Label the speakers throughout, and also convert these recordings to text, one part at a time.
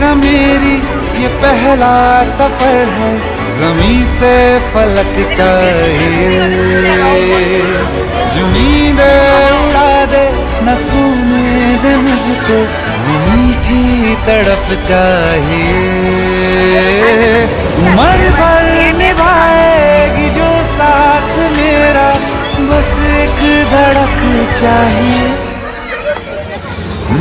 Speaker 1: का मेरी ये पहला सफर है, जमीन से फलक चाहिए। जो नींदें उड़ा दे न सोने दे मुझको, वो मीठी तड़प चाहिए। उम्र भर निभाएगी जो साथ मेरा, बस एक धड़क चाहिए।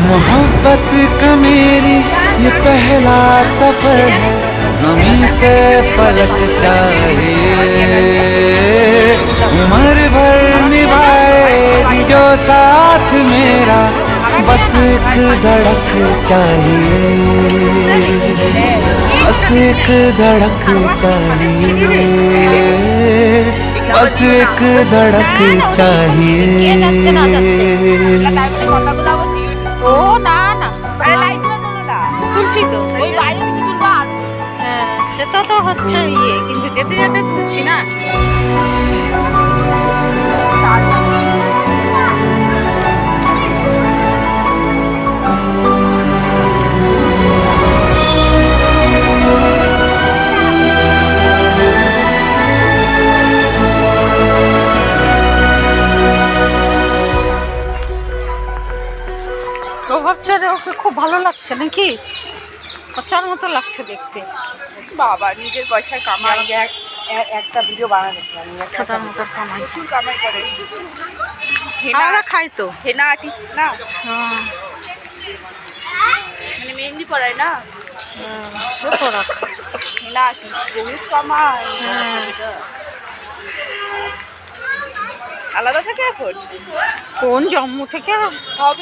Speaker 1: मोहब्बत का मेरी ये पहला सफर है, ज़मीन से फलक चाहिए। उम्र भर निभाएगी जो साथ मेरा, बस एक धड़क चाहिए, बस एक धड़क चाहिए, बस एक धड़क चाहिए।
Speaker 2: ও না না তুলছি তো ওই বাইরে থেকে তুলবো আর হ্যাঁ সেটা তো হচ্ছে ইয়ে কিন্তু যেতে যেতে তুলছি না প্রভাবচারে ওকে খুব ভালো লাগছে নাকি পচার মতো লাগছে দেখতে
Speaker 3: বাবা নিজের পয়সায় কামাই।
Speaker 4: একটা ভিডিও বানানো
Speaker 2: ছোটার মতো কামাই
Speaker 3: প্রচুর কামাই করে।
Speaker 2: আমরা খাই তো
Speaker 3: হেনা আর্টিস্ট না,
Speaker 2: হ্যাঁ
Speaker 3: মানে মেহেন্দি পড়ায় না,
Speaker 2: তোরা
Speaker 3: হেনা আর্টিস্ট বহুত কামাই।
Speaker 2: হ্যাঁ।
Speaker 3: আলাদা থাকে এখন
Speaker 2: কোন জম্মু থেকে
Speaker 3: হবে।